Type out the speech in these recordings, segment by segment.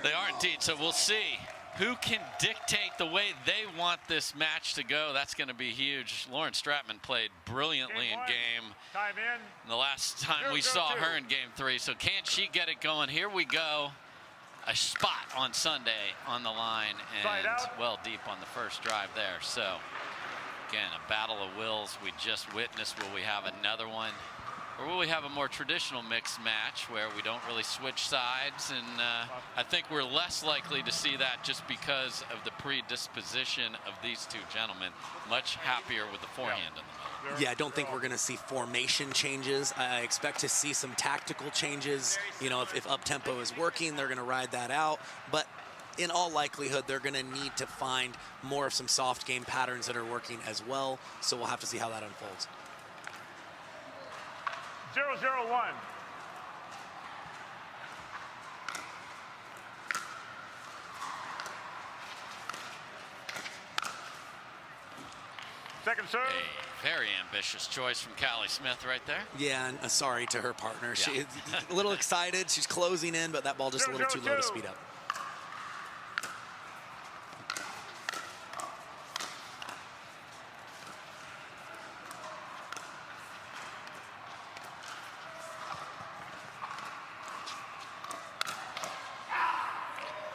They are indeed. So we'll see who can dictate the way they want this match to go. That's going to be huge. Lauren Stratman played brilliantly in game. Time in. The last time we saw her in game 3. So can she get it going? Here we go. A spot on Sunday on the line, and well deep on the first drive there. So again, a battle of wills we just witnessed. Will we have another one? Or will we have a more traditional mixed match where we don't really switch sides? And I think we're less likely to see that just because of the predisposition of these two gentlemen. Much happier with the forehand in the middle. Yeah, I don't think we're going to see formation changes. I expect to see some tactical changes. You know, if up-tempo is working, they're going to ride that out. But in all likelihood, they're going to need to find more of some soft game patterns that are working as well. So we'll have to see how that unfolds. 0-0-1. Second serve. A very ambitious choice from Callie Smith right there. Yeah, and sorry to her partner. She's a little excited. She's closing in, but that ball just a little too low to speed up.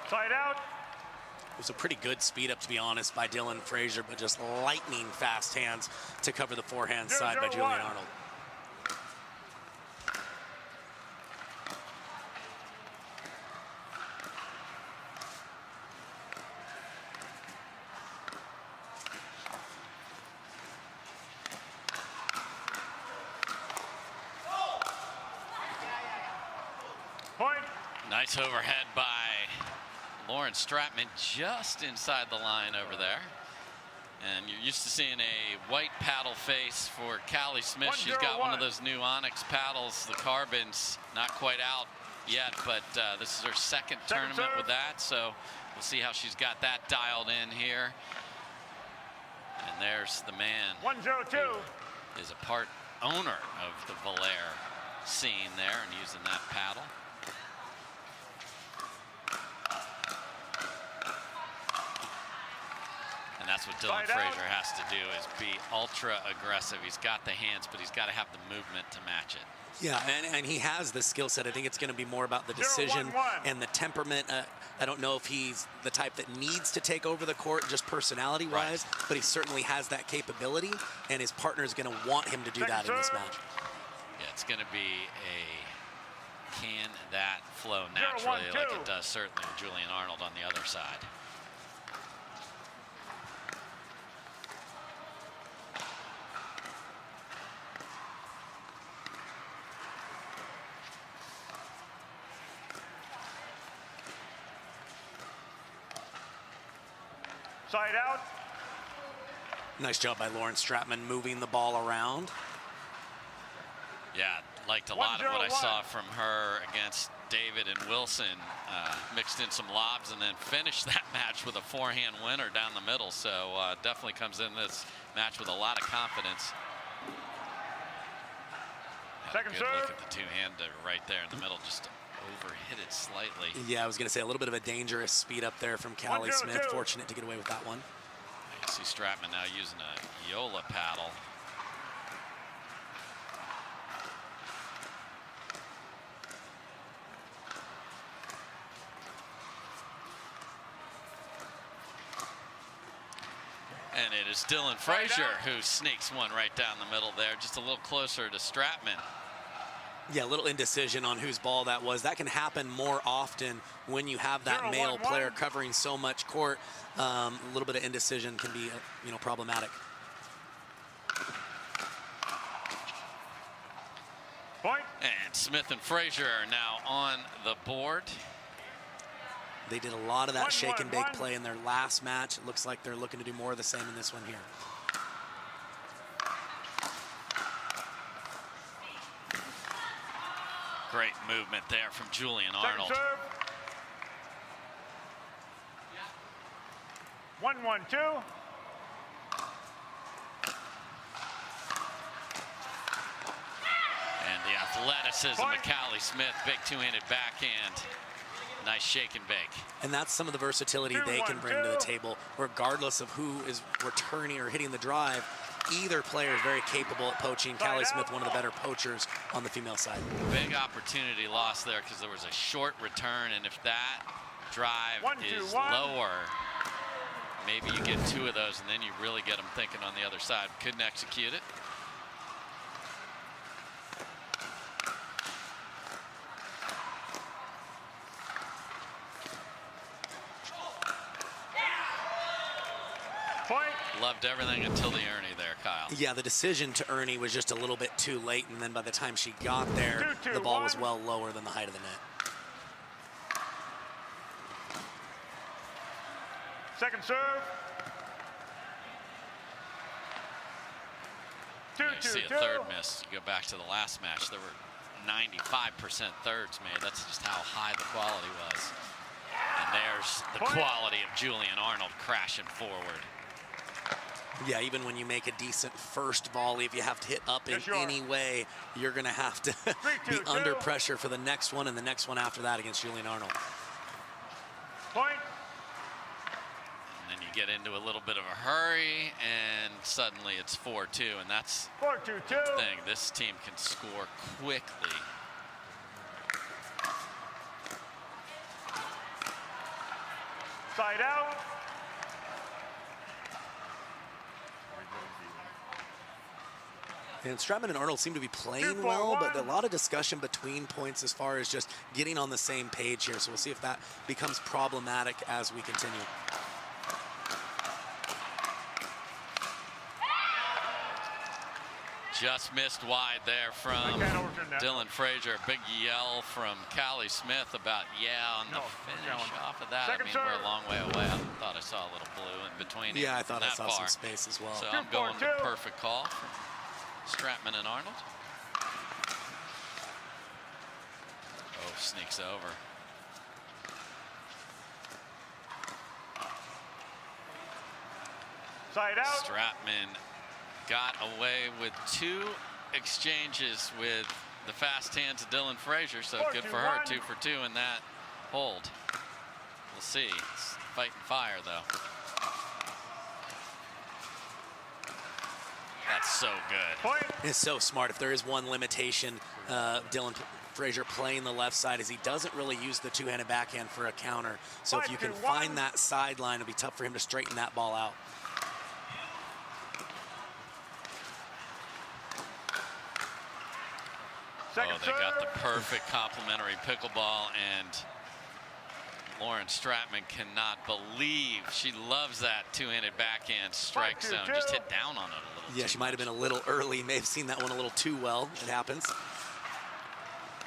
Side out. It was a pretty good speed up, to be honest, by Dylan Frazier, but just lightning fast hands to cover the forehand side by Julian Arnold. Point. Nice overhead by Lauren Stratman just inside the line over there. And you're used to seeing a white paddle face for Callie Smith. She's got one of those new Onyx paddles. The carbon's not quite out yet, but this is her second tournament with that. So we'll see how she's got that dialed in here. And there's the man 1-0-2. who is a part owner of the Valair scene there and using that paddle. And that's what Dylan Frazier has to do, is be ultra aggressive. He's got the hands, but he's got to have the movement to match it. Yeah, and he has the skill set. I think it's going to be more about the decision and the temperament. I don't know if he's the type that needs to take over the court just personality-wise, but he certainly has that capability, and his partner is going to want him to do that in this match. Yeah, it's going to be a can that flow naturally like it does certainly with Julian Arnold on the other side. Side out. Nice job by Lauren Stratman moving the ball around. Yeah, liked a lot of what I saw from her against David and Wilson. Mixed in some lobs and then finished that match with a forehand winner down the middle. So definitely comes in this match with a lot of confidence. Second good serve. Look at the two-hander right there in the middle, just overhit it slightly. Yeah, I was going to say a little bit of a dangerous speed up there from Callie Smith. Fortunate to get away with that one. You see Stratman now using a Yola paddle. And it is Dylan Frazier who sneaks one right down the middle there, just a little closer to Stratman. Yeah, a little indecision on whose ball that was. That can happen more often when you have that male player covering so much court. A little bit of indecision can be, problematic. Point. And Smith and Frazier are now on the board. They did a lot of that shake and bake play in their last match. It looks like they're looking to do more of the same in this one here. Great movement there from Julian Arnold. 1-1-2. And the athleticism of Callie Smith, big two-handed backhand. Nice shake and bake. And that's some of the versatility they can bring to the table, regardless of who is returning or hitting the drive. Either player is very capable at poaching. Callie Smith, one of the better poachers on the female side. Big opportunity lost there because there was a short return, and if that drive is lower, maybe you get 2 of those, and then you really get them thinking on the other side. Couldn't execute it. Point. Loved everything until the Ernie there, Kyle. Yeah, the decision to Ernie was just a little bit too late, and then by the time she got there, 2-2-1. the ball was well lower than the height of the net. Second serve. You see a third miss. You go back to the last match, there were 95% thirds made. That's just how high the quality was. And there's the quality of Julian Arnold crashing forward. Yeah, even when you make a decent first volley, if you have to hit up in any way, you're going to have to be under pressure for the next one and the next one after that against Julian Arnold. Point. And then you get into a little bit of a hurry, and suddenly it's 4-2, and that's 4-2-2. the thing. This team can score quickly. Side out. And Stratman and Arnold seem to be playing well, but a lot of discussion between points as far as just getting on the same page here. So we'll see if that becomes problematic as we continue. Just missed wide there from Dylan Frazier. A big yell from Callie Smith about, on the finish off of that. I mean, we're a long way away. I thought I saw a little blue in between. Yeah, I thought I saw some space as well. So I'm going with perfect call from Stratman and Arnold. Oh, sneaks over. Side out. Stratman got away with 2 exchanges with the fast hands of Dylan Frazier, so good for her. 2 for 2 in that hold. We'll see. It's fighting fire, though. That's so good. Point. It's so smart. If there is one limitation, Dylan Frazier playing the left side is he doesn't really use the 2-handed backhand for a counter. So if you can find that sideline, it'll be tough for him to straighten that ball out. Oh, they got the perfect complementary pickleball, and Lauren Stratman cannot believe she loves that 2-handed backhand strike zone. Just hit down on it a little. Yeah, she might have been a little early. May have seen that one a little too well. It happens.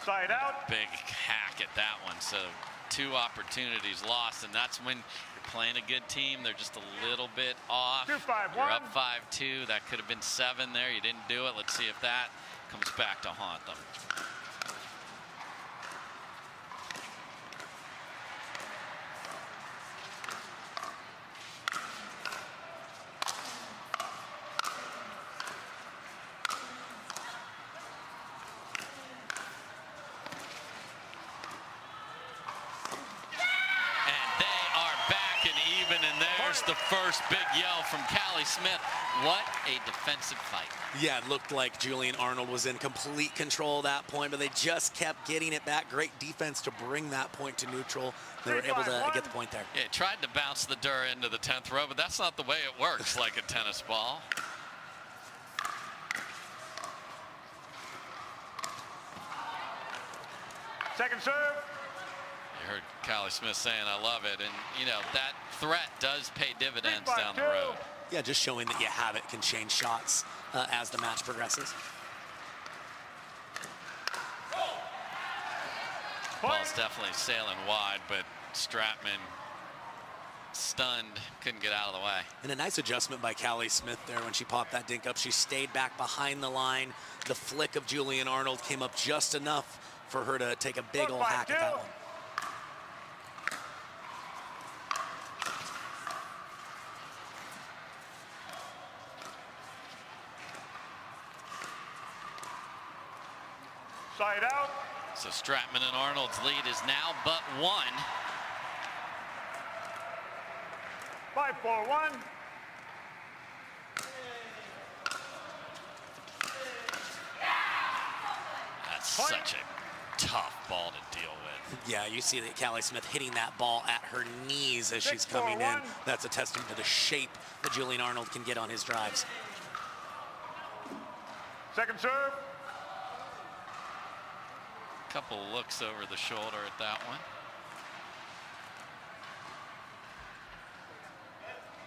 Side out. Big hack at that one. So 2 opportunities lost, and that's when you're playing a good team. They're just a little bit off. 2-5-1. You're up 5-2. That could have been 7 there. You didn't do it. Let's see if that comes back to haunt them. The first big yell from Callie Smith. What a defensive fight. Yeah, it looked like Julian Arnold was in complete control at that point, but they just kept getting it back. Great defense to bring that point to neutral. They were able to get the point there. Yeah, tried to bounce the Dur into the 10th row, but that's not the way it works like a tennis ball. Second serve. You heard Callie Smith saying, I love it. And, you know, that threat does pay dividends down the road. Yeah, just showing that you have it can change shots as the match progresses. Ball's definitely sailing wide, but Stratman stunned, couldn't get out of the way. And a nice adjustment by Callie Smith there when she popped that dink up. She stayed back behind the line. The flick of Julian Arnold came up just enough for her to take a big old hack at that one. Side out. So Stratman and Arnold's lead is now but 1. 5-4-1. That's such a tough ball to deal with. Yeah, you see that Callie Smith hitting that ball at her knees as she's coming in. That's a testament to the shape that Julian Arnold can get on his drives. Second serve. Couple looks over the shoulder at that one.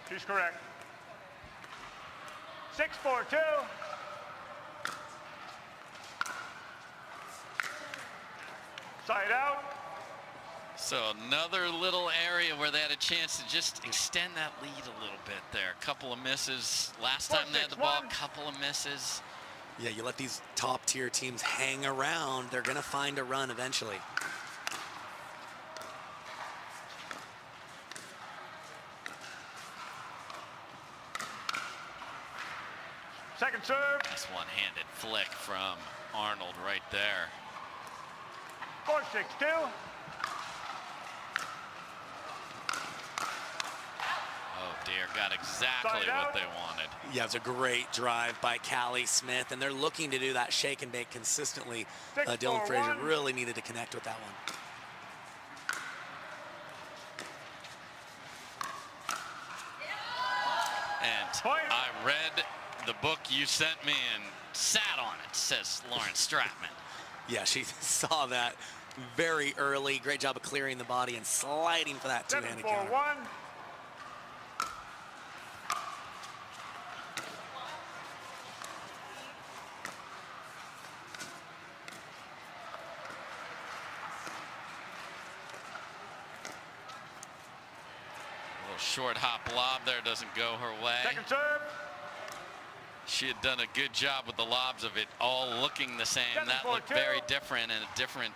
She's correct. 6-4-2. Side out. So another little area where they had a chance to just extend that lead a little bit there. A couple of misses. Last time they had the ball, a couple of misses. Yeah, you let these top tier teams hang around, they're gonna find a run eventually. Second serve. Nice one-handed flick from Arnold right there. 4-6-2. Oh dear, got exactly what they wanted. Yeah, it's a great drive by Callie Smith, and they're looking to do that shake and bake consistently. Dylan Frazier really needed to connect with that one. And I read the book you sent me and sat on it, says Lauren Stratman. Yeah, she saw that very early. Great job of clearing the body and sliding for that two-handed counter. 7-4-1. Short hop lob there doesn't go her way. Second serve. She had done a good job with the lobs of it all looking the same. That looked very different and a different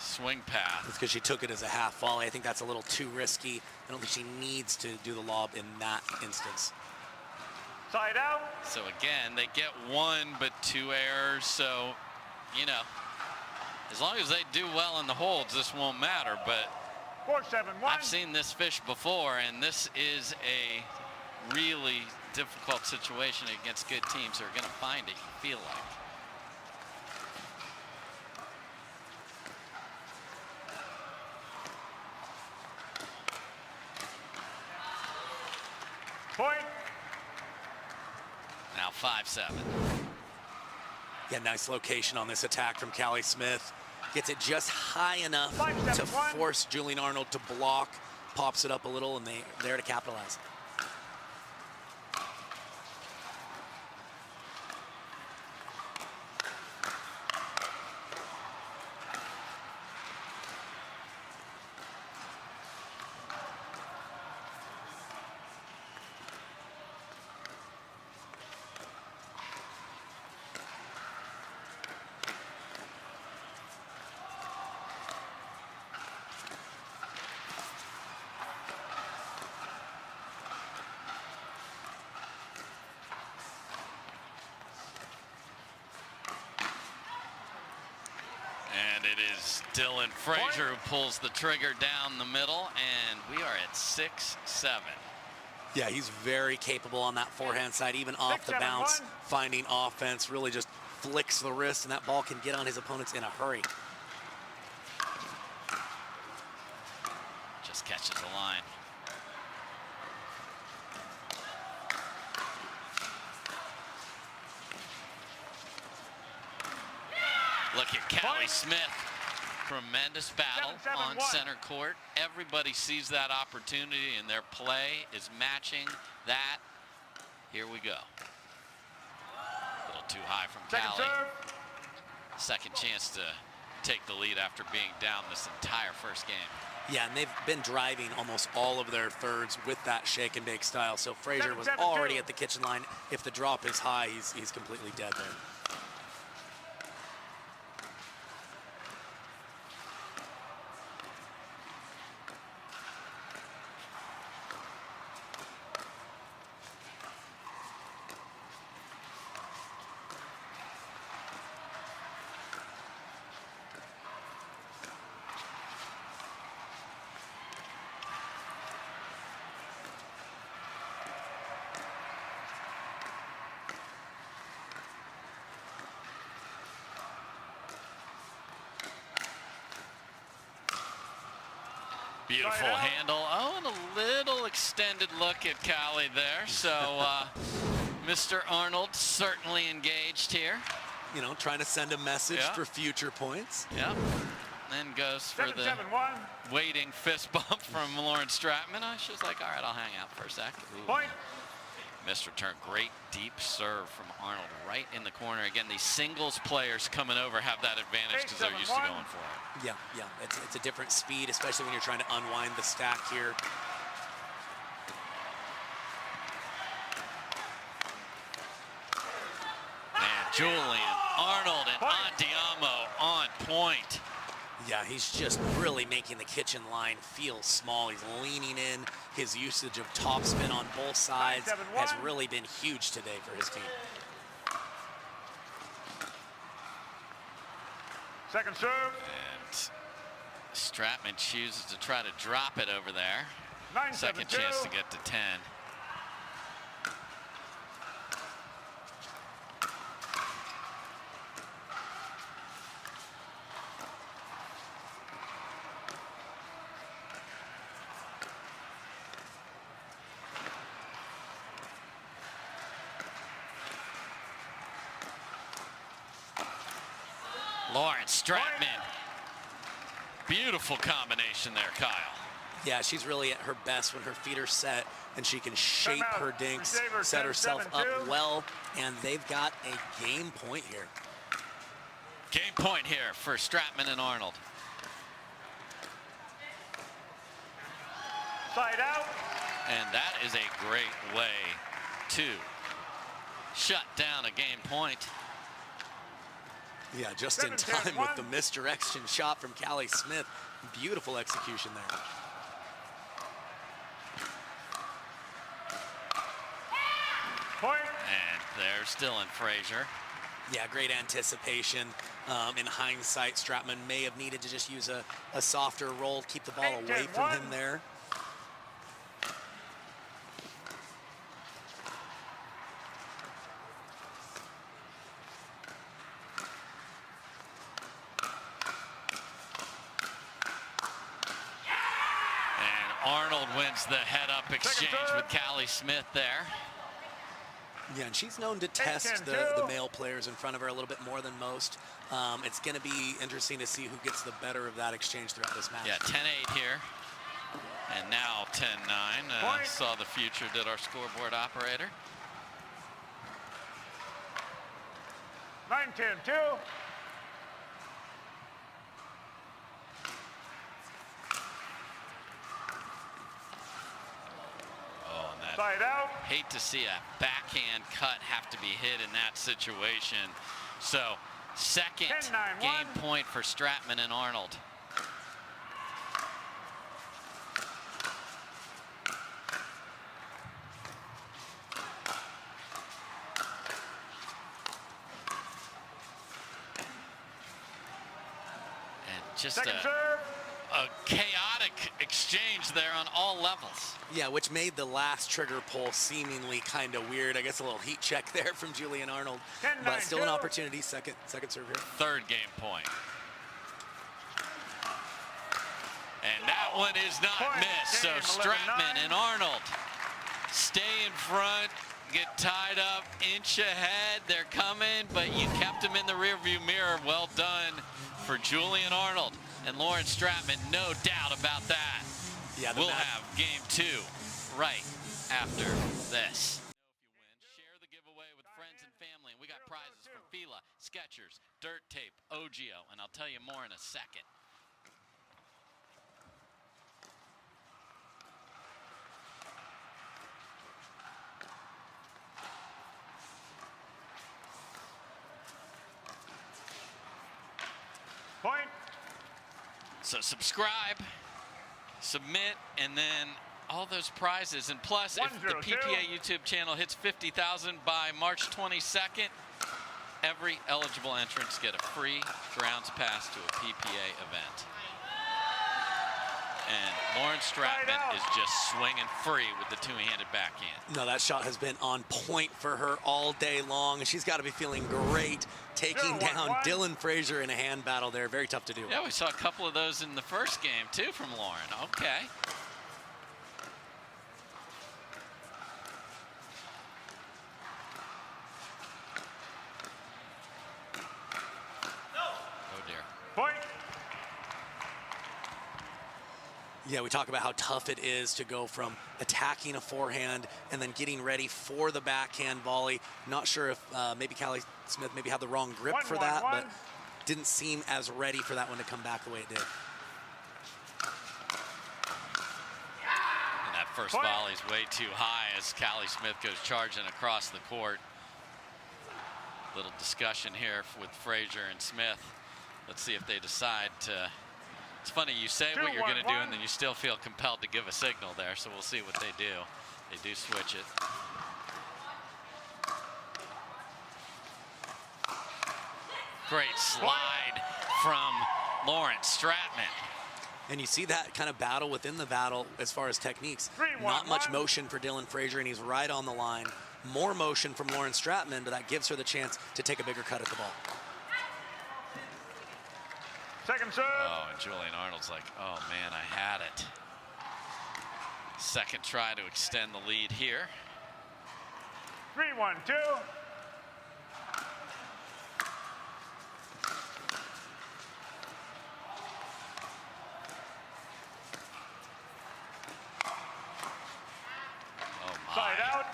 swing path. It's because she took it as a half volley. I think that's a little too risky. I don't think she needs to do the lob in that instance. Side out. So again, they get 1 but 2 errors. So, you know, as long as they do well in the holds, this won't matter. But 4-7-1. I've seen this fish before, and this is a really difficult situation against good teams who are going to find it, you feel like. Point. Now 5-7. Yeah, nice location on this attack from Callie Smith. Gets it just high enough to force Julian Arnold to block, pops it up a little, and they're there to capitalize. And it is Dylan Frazier who pulls the trigger down the middle, and we are at 6-7. Yeah, he's very capable on that forehand side, even off the bounce, finding offense, really just flicks the wrist, and that ball can get on his opponents in a hurry. Just catches the line. Look at Callie Smith. Tremendous battle on center court. Everybody sees that opportunity, and their play is matching that. Here we go. A little too high from Callie. Second chance to take the lead after being down this entire first game. Yeah, and they've been driving almost all of their thirds with that shake and bake style. So Frazier was already at the kitchen line. If the drop is high, he's completely dead there. Beautiful handle. Oh, and a little extended look at Callie there. So Mr. Arnold certainly engaged here. You know, trying to send a message for future points. Yep. Then goes for the 7-7-1. waiting fist bump from Lauren Stratman. She was like, all right, I'll hang out for a sec. Ooh. Point. Missed return. Great deep serve from Arnold right in the corner. Again, these singles players coming over have that advantage because they're used to going for it. Yeah. It's a different speed, especially when you're trying to unwind the stack here. And Julian Arnold and Andiamo on point. Yeah, he's just really making the kitchen line feel small. He's leaning in. His usage of topspin on both sides has really been huge today for his team. Second serve. And Stratman chooses to try to drop it over there. 9-7-2. Second chance to get to 10. Lauren Stratman. Beautiful combination there, Kyle. Yeah, she's really at her best when her feet are set and she can shape her dinks, set herself up well, and they've got a game point here. Game point here for Stratman and Arnold. Side out. And that is a great way to shut down a game point. Yeah, just in time with the misdirection shot from Callie Smith. Beautiful execution there. Point. And there's Dylan Frazier. Yeah, great anticipation. In hindsight, Stratman may have needed to just use a softer roll, keep the ball away from him there. Arnold wins the head-up exchange with Callie Smith there. Yeah, and she's known to test the male players in front of her a little bit more than most. It's going to be interesting to see who gets the better of that exchange throughout this match. Yeah, 10-8 here. And now 10-9. Saw the future, did our scoreboard operator. 9-10-2. Side out. Hate to see a backhand cut have to be hit in that situation. So second game point for Stratman and Arnold. And just a chaotic exchange there on all levels. Yeah, which made the last trigger pull seemingly kind of weird. I guess a little heat check there from Julian Arnold, but still an opportunity. Second serve here. Third game point. And that one is not missed. So Stratman and Arnold stay in front, get tied up, inch ahead. They're coming, but you kept them in the rearview mirror. Well done for Julian Arnold and Lauren Stratman, no doubt about that. Yeah, we'll have game 2 right after this. If you win, share the giveaway with friends and family. And we got prizes from Fila, Skechers, Dirt Tape, OGIO, and I'll tell you more in a second. Point. So subscribe, submit, and then all those prizes. And plus, if the PPA YouTube channel hits 50,000 by March 22nd, every eligible entrants get a free grounds pass to a PPA event. And Lauren Stratman is just swinging free with the two-handed backhand. No, that shot has been on point for her all day long, and she's got to be feeling great taking down Dylan Frazier in a hand battle there. Very tough to do. Yeah, we saw a couple of those in the first game, too, from Lauren. Okay. Oh, dear. Point. Yeah, we talk about how tough it is to go from attacking a forehand and then getting ready for the backhand volley. Not sure if maybe Callie Smith maybe had the wrong grip for that, but didn't seem as ready for that one to come back the way it did. And that first volley is way too high as Callie Smith goes charging across the court. Little discussion here with Frazier and Smith. Let's see if they decide to. It's funny, you say what you're going to do, and then you still feel compelled to give a signal there, so we'll see what they do. They do switch it. Great slide from Lawrence Stratman. And you see that kind of battle within the battle as far as techniques. Not much motion for Dylan Frazier, and he's right on the line. More motion from Lauren Stratman, but that gives her the chance to take a bigger cut at the ball. Second serve. Oh, and Julian Arnold's like, oh man, I had it. Second try to extend the lead here. 3-1-2. Oh my. Side out.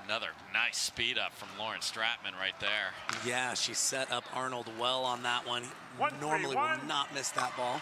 Another nice speed up from Lauren Stratman right there. Yeah, she set up Arnold well on that one. Normally will not miss that ball.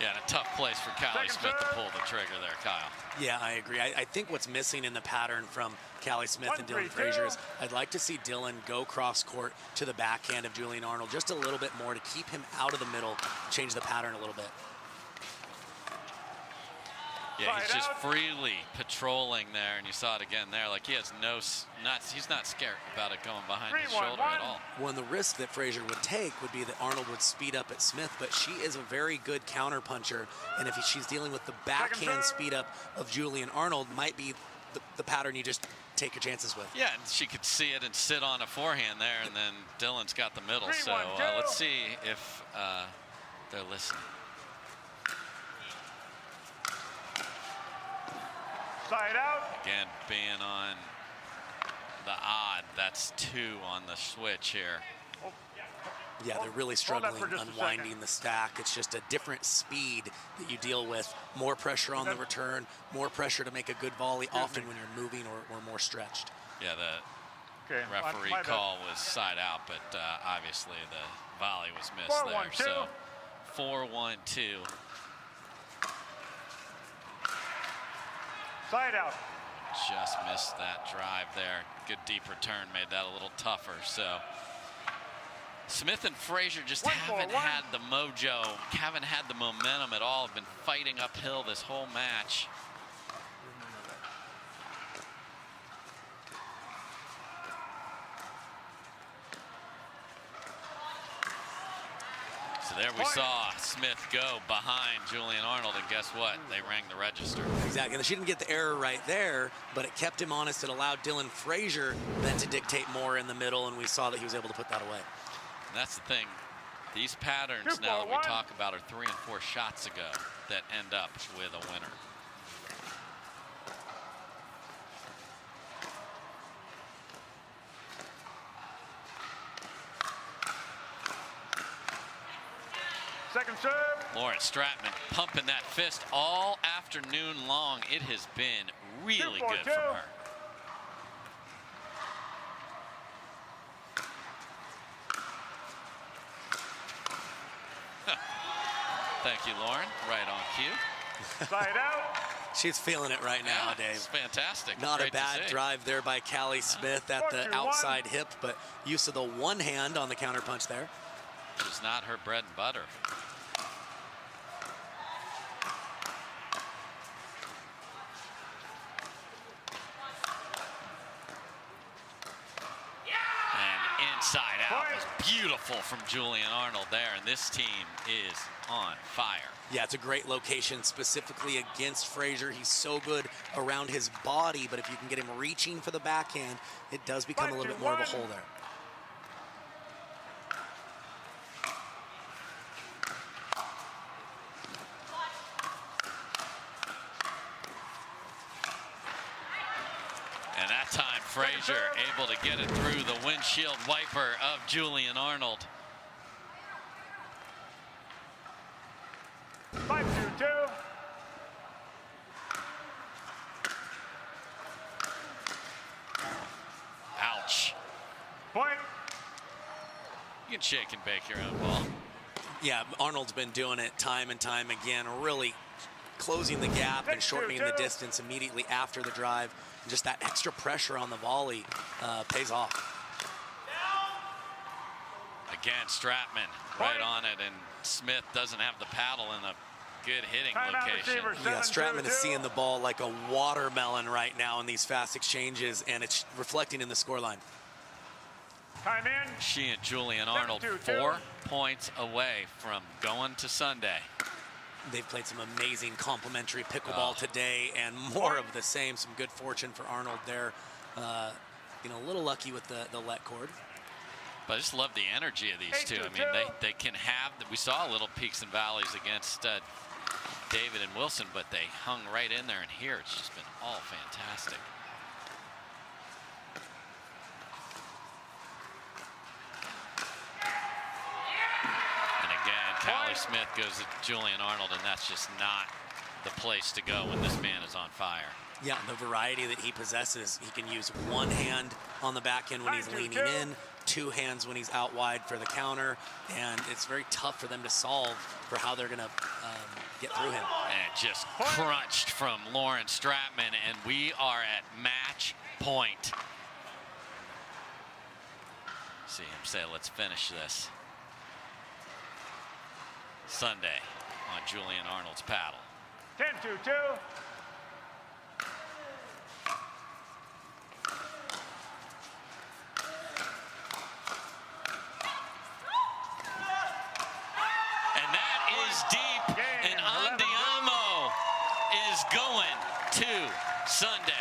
Yeah, and a tough place for Callie Smith to pull the trigger there, Kyle. Yeah, I agree. I think what's missing in the pattern from Callie Smith and Dylan Frazier is I'd like to see Dylan go cross court to the backhand of Julian Arnold just a little bit more to keep him out of the middle, change the pattern a little bit. Yeah, he's just freely patrolling there, and you saw it again there. Like he has he's not scared about it going behind his shoulder at all. Well, the risk that Frazier would take would be that Arnold would speed up at Smith, but she is a very good counter puncher, and if she's dealing with the backhand speed up of Julian Arnold, might be the pattern you just take your chances with. Yeah, and she could see it and sit on a forehand there, and then Dylan's got the middle. So let's see if they're listening. Side out. Again, being on the odd, that's 2 on the switch here. Yeah, they're really struggling unwinding the stack. It's just a different speed that you deal with. More pressure on the return, more pressure to make a good volley often when you're moving or more stretched. Yeah, the referee call was side out, but obviously the volley was missed there. So 4-1-2. Side out. Just missed that drive there. Good deep return made that a little tougher. So Smith and Frazier just haven't had the mojo, haven't had the momentum at all. Have been fighting uphill this whole match. So there we saw Smith go behind Julian Arnold, and guess what? They rang the register. Exactly, and she didn't get the error right there, but it kept him honest. It allowed Dylan Frazier then to dictate more in the middle, and we saw that he was able to put that away. And that's the thing. These patterns now that we talk about are 3 and 4 shots ago that end up with a winner. Second serve. Lawrence Stratman pumping that fist all afternoon long. It has been really good from her. Side out. She's feeling it right now, Yeah, Dave. it's fantastic. Not Great a bad to see. drive there by Callie Smith at the outside hip, but use of the one hand on the counterpunch there. It's not her bread and butter. And inside out was beautiful from Julian Arnold there, and this team is on fire. Yeah, it's a great location specifically against Frazier. He's so good around his body, but if you can get him reaching for the backhand, it does become a little bit more of a hole there. And that time, Frazier able to get it through the windshield wiper of Julian Arnold. 5-2-2. Ouch. Point. You can shake and bake your own ball. Yeah, Arnold's been doing it time and time again, really closing the gap and shortening the distance immediately after the drive. Just that extra pressure on the volley pays off. Again, Stratman right on it, and Smith doesn't have the paddle in a good hitting location. Yeah, Stratman is seeing the ball like a watermelon right now in these fast exchanges, and it's reflecting in the scoreline. Time in. She and Julian Arnold 4 points away from going to Sunday. They've played some amazing complementary pickleball today, and more of the same. Some good fortune for Arnold there. You know, a little lucky with the let cord. But I just love the energy of these two. I mean, they can have, we saw little peaks and valleys against David and Wilson, but they hung right in there, and here it's just been all fantastic. And again, Callie Smith goes to Julian Arnold, and that's just not the place to go when this man is on fire. Yeah, the variety that he possesses. He can use one hand on the backhand when he's leaning in, two hands when he's out wide for the counter, and it's very tough for them to solve for how they're going to get through him. And just crunched from Lauren Stratman, and we are at match point. See him say, let's finish this. Sunday on Julian Arnold's paddle. 10-2-2. And that is deep, and Andiamo is going to Sunday.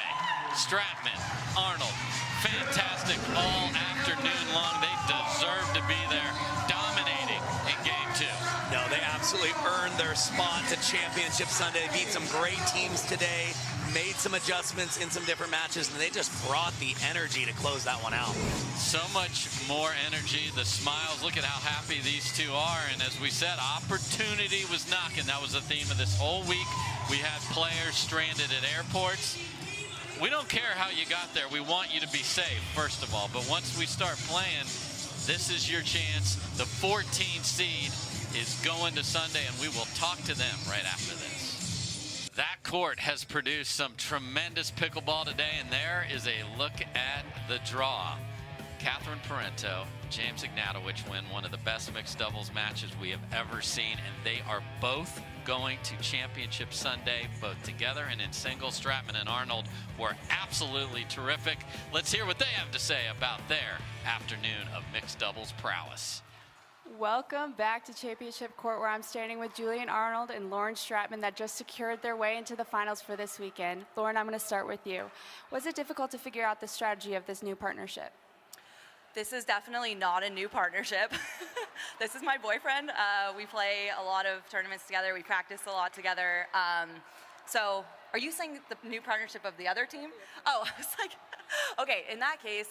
Stratman, Arnold, fantastic all afternoon long. They deserve to be there, dominating in game 2. No, they absolutely earned their spot to Championship Sunday. They beat some great teams today, made some adjustments in some different matches, and they just brought the energy to close that one out. So much more energy, the smiles. Look at how happy these two are. And as we said, opportunity was knocking. That was the theme of this whole week. We had players stranded at airports. We don't care how you got there. We want you to be safe, first of all. But once we start playing, this is your chance. The 14 seed is going to Sunday, and we will talk to them right after this. That court has produced some tremendous pickleball today, and there is a look at the draw. Catherine Parento, James Ignatowicz win one of the best mixed doubles matches we have ever seen, and they are both going to Championship Sunday, both together and in singles. Stratman and Arnold were absolutely terrific. Let's hear what they have to say about their afternoon of mixed doubles prowess. Welcome back to Championship Court, where I'm standing with Julian Arnold and Lauren Stratman that just secured their way into the finals for this weekend. Lauren, I'm going to start with you. Was it difficult to figure out the strategy of this new partnership? This is definitely not a new partnership. This is my boyfriend. We play a lot of tournaments together. We practice a lot together. So are you saying the new partnership of the other team? Oh, I was like, okay, in that case,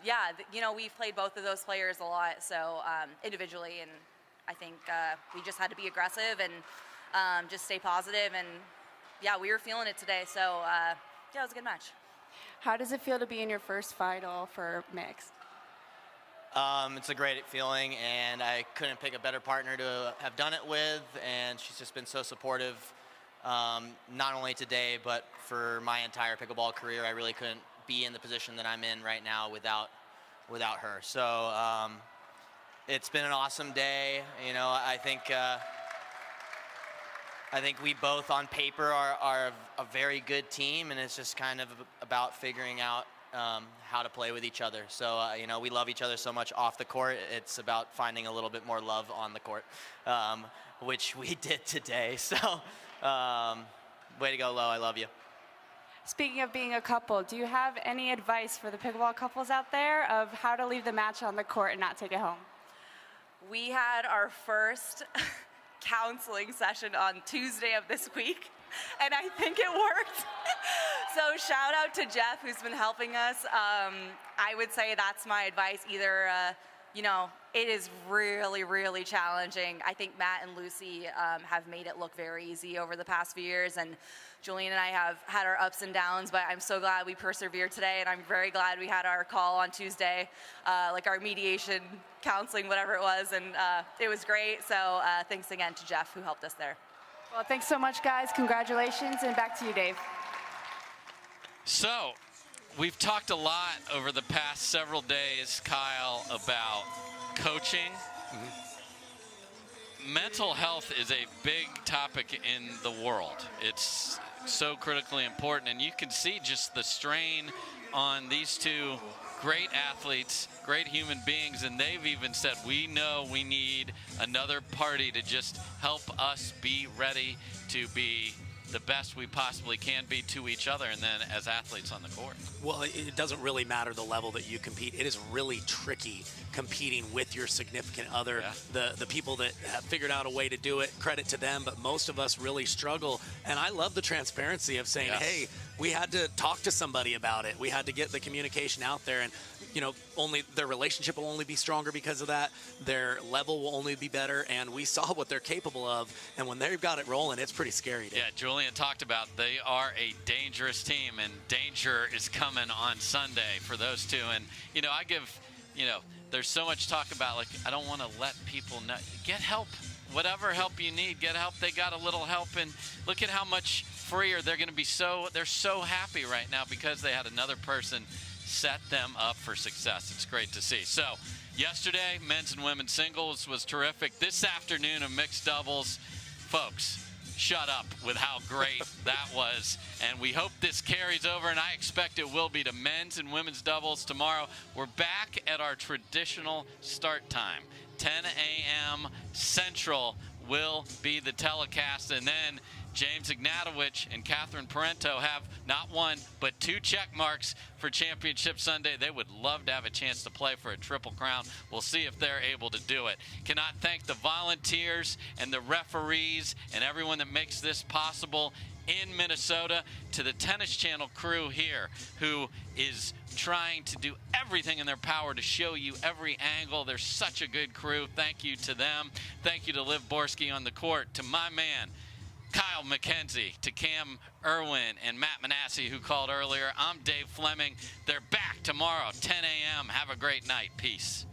yeah, you know, we've played both of those players a lot, so individually, and I think we just had to be aggressive and just stay positive, and yeah, we were feeling it today, so yeah, it was a good match. How does it feel to be in your first final for mixed? It's a great feeling, and I couldn't pick a better partner to have done it with, and she's just been so supportive not only today, but for my entire pickleball career. I really couldn't be in the position that I'm in right now without her. So it's been an awesome day. You know, I think we both on paper are a very good team, and it's just kind of about figuring out how to play with each other. So, you know, we love each other so much off the court. It's about finding a little bit more love on the court, which we did today. So, way to go, Lo. I love you. Speaking of being a couple, do you have any advice for the pickleball couples out there of how to leave the match on the court and not take it home? We had our first counseling session on Tuesday of this week, and I think it worked. So shout out to Jeff, who's been helping us. I would say that's my advice. Either, you know, it is really, really challenging. I think Matt and Lucy have made it look very easy over the past few years, and Julian and I have had our ups and downs, but I'm so glad we persevered today, and I'm very glad we had our call on Tuesday, like our mediation, counseling, whatever it was, and it was great. So thanks again to Jeff, who helped us there. Well, thanks so much, guys. Congratulations, and back to you, Dave. So, we've talked a lot over the past several days, Kyle, about coaching. Mental health is a big topic in the world. It's so critically important, and you can see just the strain on these two great athletes, great human beings, and they've even said, we know we need another party to just help us be ready to be the best we possibly can be to each other, and then as athletes on the court. Well, it doesn't really matter the level that you compete. It is really tricky competing with your significant other. Yeah. The people that have figured out a way to do it, credit to them, but most of us really struggle. And I love the transparency of saying, yes, hey, we had to talk to somebody about it. We had to get the communication out there, and you know, only their relationship will only be stronger because of that. Their level will only be better, and we saw what they're capable of. And when they've got it rolling, it's pretty scary. Yeah, Julian talked about they are a dangerous team, and danger is coming on Sunday for those two. And you know, I give, you know, there's so much talk about, like, I don't want to let people know. Get help, whatever help you need. Get help. They got a little help, and look at how much freer they're going to be. They're so happy right now because they had another person set them up for success. It's great to see. So yesterday, men's and women's singles was terrific. This afternoon of mixed doubles, folks, shut up with how great that was. And we hope this carries over, and I expect it will be, to men's and women's doubles tomorrow. We're back at our traditional start time. 10 a.m. Central will be the telecast, and then James Ignatowicz and Catherine Parento have not one, but 2 check marks for Championship Sunday. They would love to have a chance to play for a Triple Crown. We'll see if they're able to do it. Cannot thank the volunteers and the referees and everyone that makes this possible in Minnesota, to the Tennis Channel crew here who is trying to do everything in their power to show you every angle. They're such a good crew. Thank you to them. Thank you to Liv Borski on the court, to my man, Kyle McKenzie, to Cam Irwin and Matt Manassi, who called earlier. I'm Dave Fleming. They're back tomorrow, 10 a.m. Have a great night. Peace.